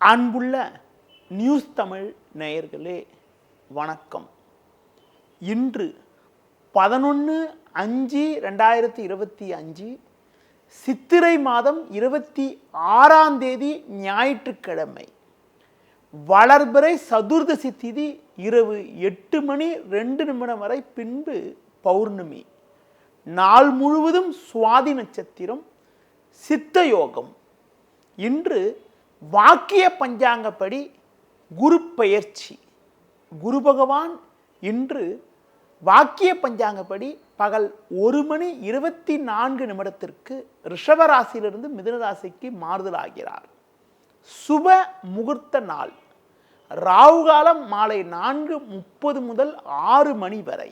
அன்புள்ள நியூஸ் தமிழ் நேயர்களே வணக்கம். இன்று 11/5/2025 சித்திரை மாதம் 26ஆம் தேதி ஞாயிற்றுக்கிழமை. வளர்பிறை சதுர்தசி திதி இரவு 8:02 வரை, பின்பு பௌர்ணமி. நாள் முழுவதும் சுவாதி நட்சத்திரம், சித்த யோகம். இன்று வாக்கிய பஞ்சாங்கப்படி குரு பெயர்ச்சி. குரு பகவான் இன்று வாக்கிய பஞ்சாங்கப்படி பகல் 1:24 ரிஷபராசியிலிருந்து மிதுன ராசிக்கு மாறுதலாகிறார். சுப முகூர்த்த நாள். ராகு காலம் மாலை 4:30 முதல் 6 மணி வரை.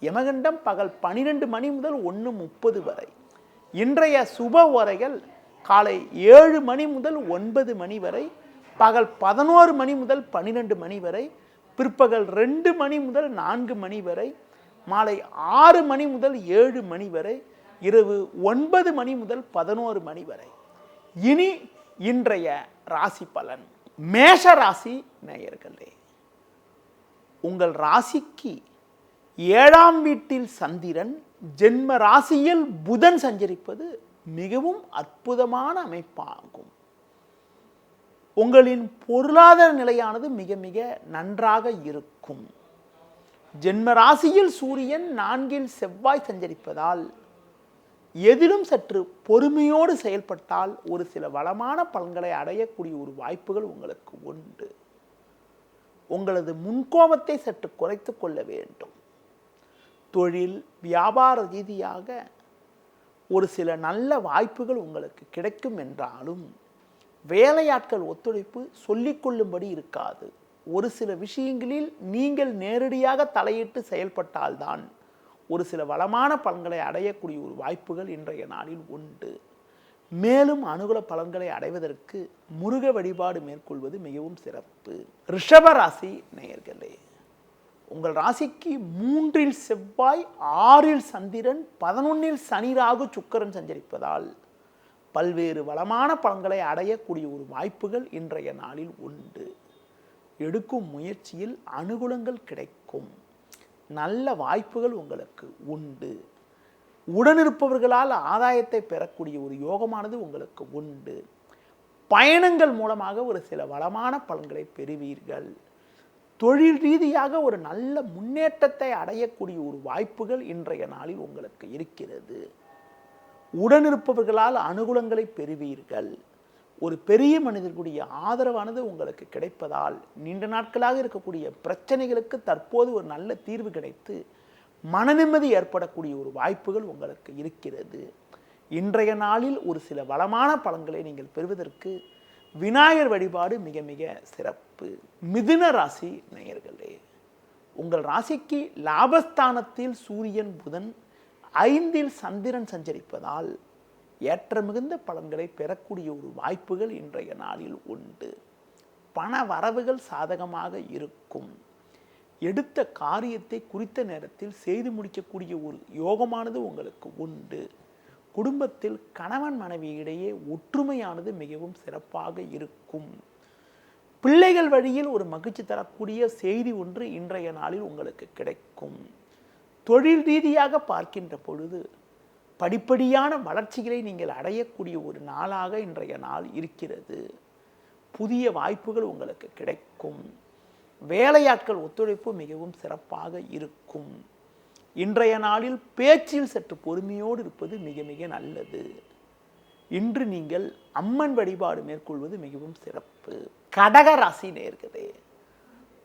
யமகண்டம் பகல் 12 மணி முதல் 1:30 வரை. இன்றைய சுப ஓரைகள் காலை 7 மணி முதல் 9 மணி வரை, பகல் 11 மணி முதல் 12 மணி வரை, பிற்பகல் 2 மணி முதல் 4 மணி வரை, மாலை 6 மணி முதல் 7 மணி வரை, இரவு 9 மணி முதல் 11 மணி வரை. இனி இன்றைய ராசி பலன். மேஷ ராசி நேயர்களே, உங்கள் ராசிக்கு 7ஆம் வீட்டில் சந்திரன், ஜென்ம ராசியில் புதன் சஞ்சரிப்பது மிகவும் அற்புதமான அமைப்பாகும். உங்களின் பொருளாதார நிலையானது மிக மிக நன்றாக இருக்கும். ஜென்ம ராசியில் சூரியன், 4இல் செவ்வாய் சஞ்சரிப்பதால் எதிலும் சற்று பொறுமையோடு செயல்பட்டால் ஒரு சில வளமான பலன்களை அடையக்கூடிய ஒரு வாய்ப்புகள் உங்களுக்கு உண்டு. உங்களது முன்கோபத்தை சற்று குறைத்து கொள்ள வேண்டும். தொழில் வியாபார ரீதியாக ஒரு சில நல்ல வாய்ப்புகள் உங்களுக்கு கிடைக்கும் என்றாலும் வேலையாட்கள் ஒத்துழைப்பு சொல்லிக்கொள்ளும்படி இருக்காது. ஒரு சில விஷயங்களில் நீங்கள் நேரடியாக தலையிட்டு செயல்பட்டால்தான் ஒரு சில வளமான பலன்களை அடையக்கூடிய ஒரு வாய்ப்புகள் இன்றைய நாளில் உண்டு. மேலும் அனுகூல பலன்களை அடைவதற்கு முருக வழிபாடு மேற்கொள்வது மிகவும் சிறப்பு. ரிஷப ராசி நேயர்களே, உங்கள் ராசிக்கு 3இல் செவ்வாய், 6இல் சந்திரன், 11இல் சனி, ராகு, சுக்கிரன் சஞ்சரிப்பதால் பல்வேறு வளமான பலன்களை அடையக்கூடிய ஒரு வாய்ப்புகள் இன்றைய நாளில் உண்டு. எடுக்கும் முயற்சியில் அனுகூலங்கள் கிடைக்கும். நல்ல வாய்ப்புகள் உங்களுக்கு உண்டு. உடனிருப்பவர்களால் ஆதாயத்தை பெறக்கூடிய ஒரு யோகமானது உங்களுக்கு உண்டு. பயணங்கள் மூலமாக ஒரு சில வளமான பலன்களை பெறுவீர்கள். தொழில் ரீதியாக ஒரு நல்ல முன்னேற்றத்தை அடையக்கூடிய ஒரு வாய்ப்புகள் இன்றைய நாளில் உங்களுக்கு இருக்கிறது. உடனிருப்பவர்களால் அனுகூலங்களை பெறுவீர்கள். ஒரு பெரிய மனிதர்களுடைய ஆதரவானது உங்களுக்கு கிடைப்பதால் நீண்ட நாட்களாக இருக்கக்கூடிய பிரச்சனைகளுக்கு தற்போது ஒரு நல்ல தீர்வு கிடைத்து மனநிம்மதி ஏற்படக்கூடிய ஒரு வாய்ப்புகள் உங்களுக்கு இருக்கிறது. இன்றைய நாளில் ஒரு சில வளமான பலன்களை நீங்கள் பெறுவதற்கு விநாயகர் வழிபாடு மிக மிக சிறப்பு. மிதுன ராசி நேயர்களே, உங்கள் ராசிக்கு லாபஸ்தானத்தில் சூரியன், புதன், 5இல் சந்திரன் சஞ்சரிப்பதால் ஏற்ற மிகுந்த பலன்களை பெறக்கூடிய ஒரு வாய்ப்புகள் இன்றைய நாளில் உண்டு. பண வரவுகள் சாதகமாக இருக்கும். எடுத்த காரியத்தை குறித்த நேரத்தில் செய்து முடிக்கக்கூடிய ஒரு யோகமானது உங்களுக்கு உண்டு. குடும்பத்தில் கணவன் மனைவி இடையே ஒற்றுமையானது மிகவும் சிறப்பாக இருக்கும். பிள்ளைகள் வழியில் ஒரு மகிழ்ச்சி தரக்கூடிய செய்தி ஒன்று இன்றைய நாளில் உங்களுக்கு கிடைக்கும். தொழில் ரீதியாக பார்க்கின்ற பொழுது படிப்படியான வளர்ச்சிகளை நீங்கள் அடையக்கூடிய ஒரு நாளாக இன்றைய நாள் இருக்கிறது. புதிய வாய்ப்புகள் உங்களுக்கு கிடைக்கும். வேலையாட்கள் ஒத்துழைப்பு மிகவும் சிறப்பாக இருக்கும். இன்றைய நாளில் பேச்சில் சற்று பொறுமையோடு இருப்பது மிக மிக நல்லது. இன்று நீங்கள் அம்மன் வழிபாடு மேற்கொள்வது மிகவும் சிறப்பு. கடக ராசி நேயர்களே,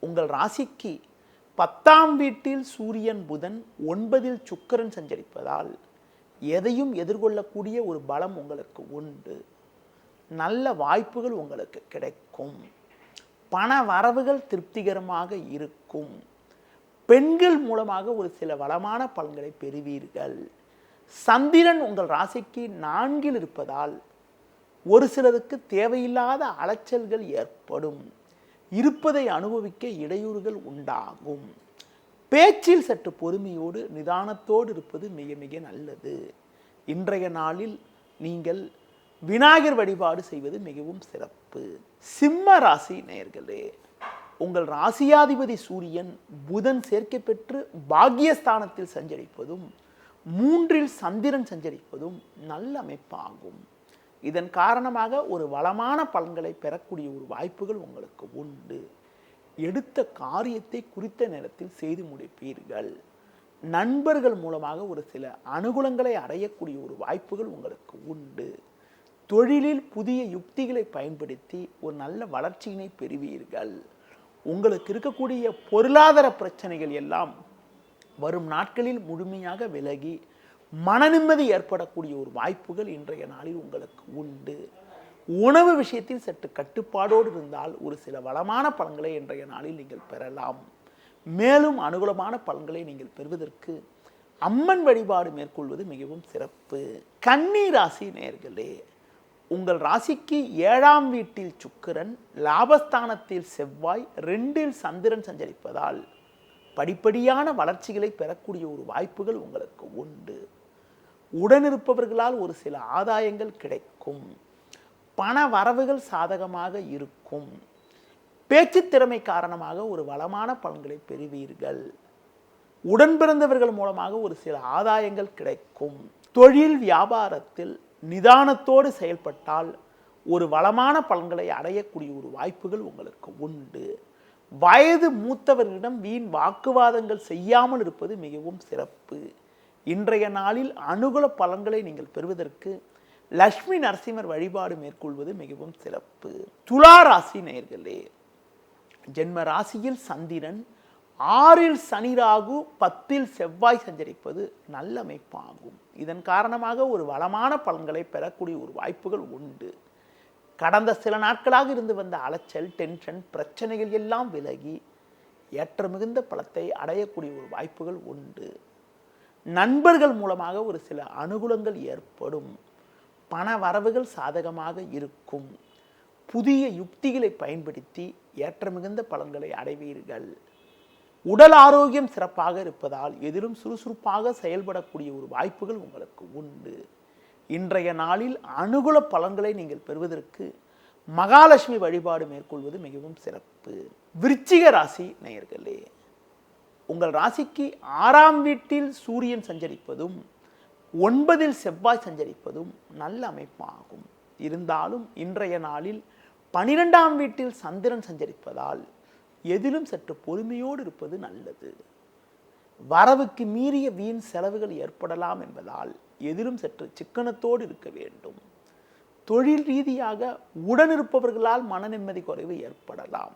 உங்கள் ராசிக்கு 10ஆம் வீட்டில் சூரியன், புதன், 9இல் சுக்கிரன் சஞ்சரிப்பதால் எதையும் எதிர்கொள்ளக்கூடிய ஒரு பலம் உங்களுக்கு உண்டு. நல்ல வாய்ப்புகள் உங்களுக்கு கிடைக்கும். பண வரவுகள் திருப்திகரமாக இருக்கும். பெண்கள் மூலமாக ஒரு சில வளமான பலன்களை பெறுவீர்கள். சந்திரன் உங்கள் ராசிக்கு 4இல் இருப்பதால் ஒரு சிலருக்கு தேவையில்லாத அலைச்சல்கள் ஏற்படும். இருப்பதை அனுபவிக்க இடையூறுகள் உண்டாகும். பேச்சில் சற்று பொறுமையோடு நிதானத்தோடு இருப்பது மிக மிக நல்லது. இன்றைய நாளில் நீங்கள் விநாயகர் வழிபாடு செய்வது மிகவும் சிறப்பு. சிம்ம ராசி நேயர்களே, உங்கள் ராசியாதிபதி சூரியன் புதன் சேர்க்கை பெற்று பாக்கியஸ்தானத்தில் சஞ்சரிப்பதும் 3ல் சந்திரன் சஞ்சரிப்பதும் நல்ல அமைப்பாகும். இதன் காரணமாக ஒரு வளமான பலன்களை பெறக்கூடிய ஒரு வாய்ப்புகள் உங்களுக்கு உண்டு. எடுத்த காரியத்தை குறித்த நேரத்தில் செய்து முடிப்பீர்கள். நண்பர்கள் மூலமாக ஒரு சில அனுகூலங்களை அடையக்கூடிய ஒரு வாய்ப்புகள் உங்களுக்கு உண்டு. தொழிலில் புதிய யுக்திகளை பயன்படுத்தி ஒரு நல்ல வளர்ச்சியினை பெறுவீர்கள். உங்களுக்கு இருக்கக்கூடிய பொருளாதார பிரச்சனைகள் எல்லாம் வரும் நாட்களில் முழுமையாக விலகி மன நிம்மதி ஏற்படக்கூடிய ஒரு வாய்ப்புகள் இன்றைய நாளில் உங்களுக்கு உண்டு. உணவு விஷயத்தில் சற்று கட்டுப்பாடோடு இருந்தால் ஒரு சில வளமான பலன்களை இன்றைய நாளில் நீங்கள் பெறலாம். மேலும் அனுகூலமான பலன்களை நீங்கள் பெறுவதற்கு அம்மன் வழிபாடு மேற்கொள்வது மிகவும் சிறப்பு. கன்னி ராசி நேயர்களே, உங்கள் ராசிக்கு 7ஆம் வீட்டில் சுக்கிரன், லாபஸ்தானத்தில் செவ்வாய், 2ல் சந்திரன் சஞ்சரிப்பதால் படிப்படியான வளர்ச்சிகளை பெறக்கூடிய ஒரு வாய்ப்புகள் உங்களுக்கு உண்டு. உடனிருப்பவர்களால் ஒரு சில ஆதாயங்கள் கிடைக்கும். பண வரவுகள் சாதகமாக இருக்கும். பேச்சு திறமை காரணமாக ஒரு வளமான பலன்களை பெறுவீர்கள். உடன் பிறந்தவர்கள் மூலமாக ஒரு சில ஆதாயங்கள் கிடைக்கும். தொழில் வியாபாரத்தில் நிதானத்தோடு செயல்பட்டால் ஒரு வளமான பலன்களை அடையக்கூடிய ஒரு வாய்ப்புகள் உங்களுக்கு உண்டு. வயது மூத்தவர்களிடம் வீண் வாக்குவாதங்கள் செய்யாமல் இருப்பது மிகவும் சிறப்பு. இன்றைய நாளில் அனுகூல பலன்களை நீங்கள் பெறுவதற்கு லட்சுமி நரசிம்மர் வழிபாடு மேற்கொள்வது மிகவும் சிறப்பு. துலா ராசி நேயர்களே, ஜென்ம ராசியில் சந்திரன், 6ல் சனி ராகு, 10ல் செவ்வாய் சஞ்சரிப்பது நல்ல அமைப்பாகும். இதன் காரணமாக ஒரு வளமான பலன்களை பெறக்கூடிய ஒரு வாய்ப்புகள் உண்டு. கடந்த சில நாட்களாக இருந்து வந்த அலைச்சல், டென்ஷன், பிரச்சனைகள் எல்லாம் விலகி ஏற்ற மிகுந்த பலத்தை அடையக்கூடிய ஒரு வாய்ப்புகள் உண்டு. நண்பர்கள் மூலமாக ஒரு சில அனுகூலங்கள் ஏற்படும். பண வரவுகள் சாதகமாக இருக்கும். புதிய யுக்திகளை பயன்படுத்தி ஏற்ற மிகுந்த பலன்களை அடைவீர்கள். உடல் ஆரோக்கியம் சிறப்பாக இருப்பதால் எதிலும் சுறுசுறுப்பாக செயல்படக்கூடிய ஒரு வாய்ப்புகள் உங்களுக்கு உண்டு. இன்றைய நாளில் அனுகூல பலன்களை நீங்கள் பெறுவதற்கு மகாலட்சுமி வழிபாடு மேற்கொள்வது மிகவும் சிறப்பு. விருச்சிக ராசி நேயர்களே, உங்கள் ராசிக்கு 6ஆம் வீட்டில் சூரியன் சஞ்சரிப்பதும் 9ல் செவ்வாய் சஞ்சரிப்பதும் நல்ல அமைப்பாகும். இருந்தாலும் இன்றைய நாளில் 12ஆம் வீட்டில் சந்திரன் சஞ்சரிப்பதால் எதிலும் சற்று பொறுமையோடு இருப்பது நல்லது. வரவுக்கு மீறிய வீண் செலவுகள் ஏற்படலாம் என்பதால் எதிலும் சற்று சிக்கனத்தோடு இருக்க வேண்டும். தொழில் ரீதியாக உடனிருப்பவர்களால் மன நிம்மதி குறைவு ஏற்படலாம்.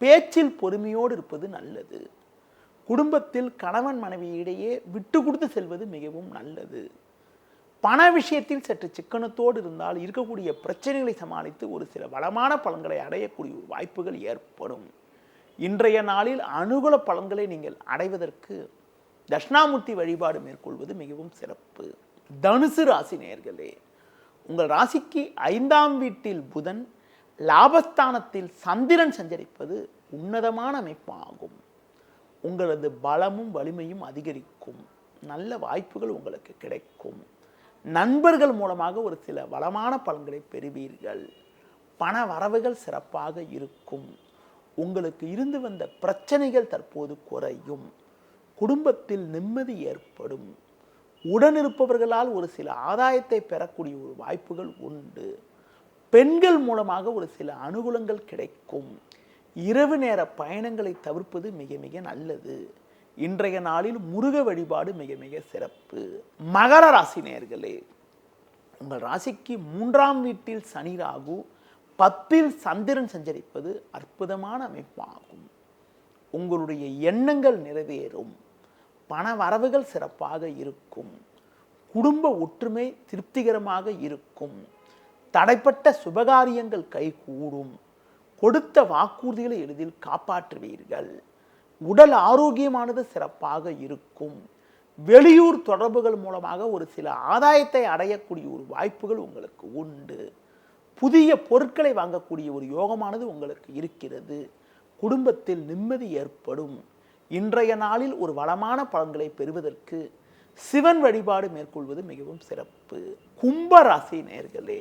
பேச்சில் பொறுமையோடு இருப்பது நல்லது. குடும்பத்தில் கணவன் மனைவியிடையே விட்டு கொடுத்து செல்வது மிகவும் நல்லது. பண விஷயத்தில் சற்று சிக்கனத்தோடு இருந்தால் இருக்கக்கூடிய பிரச்சனைகளை சமாளித்து ஒரு சில வளமான பலன்களை அடையக்கூடிய வாய்ப்புகள் ஏற்படும். இன்றைய நாளில் அனுகூல பலன்களை நீங்கள் அடைவதற்கு தட்சிணாமூர்த்தி வழிபாடு மேற்கொள்வது மிகவும் சிறப்பு. தனுசு ராசி நேயர்களே, உங்கள் ராசிக்கு 5ஆம் வீட்டில் புதன், லாபஸ்தானத்தில் சந்திரன் சஞ்சரிப்பது உன்னதமான அமைப்பாகும். உங்களது பலமும் வலிமையும் அதிகரிக்கும். நல்ல வாய்ப்புகள் உங்களுக்கு கிடைக்கும். நண்பர்கள் மூலமாக ஒரு சில வளமான பலன்களை பெறுவீர்கள். பண வரவுகள் சிறப்பாக இருக்கும். உங்களுக்கு இருந்து வந்த பிரச்சனைகள் தற்போது குறையும். குடும்பத்தில் நிம்மதி ஏற்படும். உடனிருப்பவர்களால் ஒரு சில ஆதாயத்தை பெறக்கூடிய ஒரு வாய்ப்புகள் உண்டு. பெண்கள் மூலமாக ஒரு சில அனுகூலங்கள் கிடைக்கும். இரவு நேர பயணங்களை தவிர்ப்பது மிக மிக நல்லது. இன்றைய நாளில் முருக வழிபாடு மிக மிக சிறப்பு. மகர ராசி நேயர்களே, உங்கள் ராசிக்கு 3ஆம் வீட்டில் சனி ராகு, 10ல் சந்திரன் சஞ்சரிப்பது அற்புதமான அமைப்பாகும். உங்களுடைய எண்ணங்கள் நிறைவேறும். பண வரவுகள் சிறப்பாக இருக்கும். குடும்ப ஒற்றுமை திருப்திகரமாக இருக்கும். தடைப்பட்ட சுபகாரியங்கள் கைகூடும். கொடுத்த வாக்குறுதிகளை எளிதில் காப்பாற்றுவீர்கள். உடல் ஆரோக்கியமானது சிறப்பாக இருக்கும். வெளியூர் தொடர்புகள் மூலமாக ஒரு சில ஆதாயத்தை அடையக்கூடிய ஒரு வாய்ப்புகள் உங்களுக்கு உண்டு. புதிய பொருட்களை வாங்கக்கூடிய ஒரு யோகமானது உங்களுக்கு இருக்கிறது. குடும்பத்தில் நிம்மதி ஏற்படும். இன்றைய நாளில் ஒரு வளமான பலன்களை பெறுவதற்கு சிவன் வழிபாடு மேற்கொள்வது மிகவும் சிறப்பு. கும்ப ராசி நேயர்களே,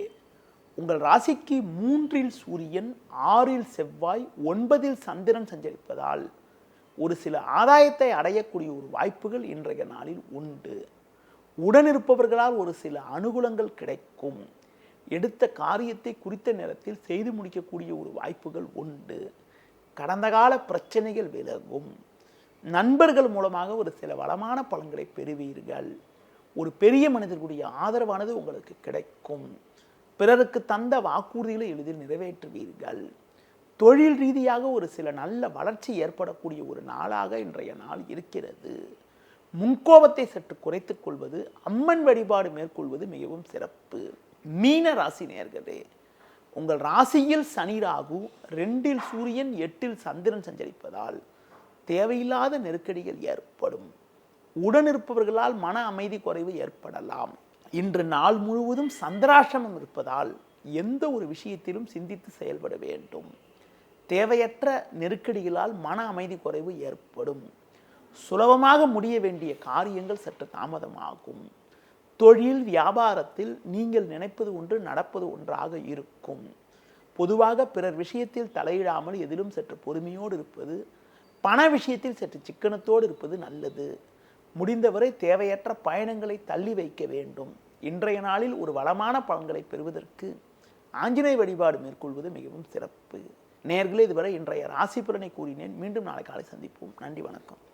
உங்கள் ராசிக்கு 3இல் சூரியன், 6இல் செவ்வாய், 9இல் சந்திரன் சஞ்சரிப்பதால் ஒரு சில ஆதாயத்தை அடையக்கூடிய ஒரு வாய்ப்புகள் இன்றைய நாளில் உண்டு. உடனிருப்பவர்களால் ஒரு சில அனுகூலங்கள் கிடைக்கும். எடுத்த காரியத்தை குறித்த நேரத்தில் செய்து முடிக்கக்கூடிய ஒரு வாய்ப்புகள் உண்டு. கடந்த கால பிரச்சனைகள் விலகும். நண்பர்கள் மூலமாக ஒரு சில வளமான பலன்களை பெறுவீர்கள். ஒரு பெரிய மனிதர்களுடைய ஆதரவானது உங்களுக்கு கிடைக்கும். பிறருக்கு தந்த வாக்குறுதிகளை எளிதில் நிறைவேற்றுவீர்கள். தொழில் ரீதியாக ஒரு சில நல்ல வளர்ச்சி ஏற்படக்கூடிய ஒரு நாளாக இன்றைய நாள் இருக்கிறது. முன்கோபத்தை சற்று குறைத்துக் கொள்வது, அம்மன் வழிபாடு மேற்கொள்வது மிகவும் சிறப்பு. மீன ராசி நேயர்களே, உங்கள் ராசியில் சனி ராகு, 2இல் சூரியன், 8இல் சந்திரன் சஞ்சரிப்பதால் தேவையில்லாத நெருக்கடிகள் ஏற்படும். உடனிருப்பவர்களால் மன அமைதி குறைவு ஏற்படலாம். இன்று நாள் முழுவதும் சந்திராஷ்டமம் இருப்பதால் எந்த ஒரு விஷயத்திலும் சிந்தித்து செயல்பட வேண்டும். தேவையற்ற நெருக்கடிகளால் மன அமைதி குறைவு ஏற்படும். சுலபமாக முடிய வேண்டிய காரியங்கள் சற்று தாமதமாகும். தொழில் வியாபாரத்தில் நீங்கள் நினைப்பது ஒன்று, நடப்பது ஒன்றாக இருக்கும். பொதுவாக பிறர் விஷயத்தில் தலையிடாமல் எதிலும் சற்று பொறுமையோடு இருப்பது, பண விஷயத்தில் சற்று சிக்கனத்தோடு இருப்பது நல்லது. முடிந்தவரை தேவையற்ற பயணங்களை தள்ளி வைக்க வேண்டும். இன்றைய நாளில் ஒரு வளமான பலன்களை பெறுவதற்கு ஆஞ்சநேய வழிபாடு மேற்கொள்வது மிகவும் சிறப்பு. நேயர்களே, இதுவரை இன்றைய ராசி பலனை கூறினேன். மீண்டும் நாளை காலை சந்திப்போம். நன்றி, வணக்கம்.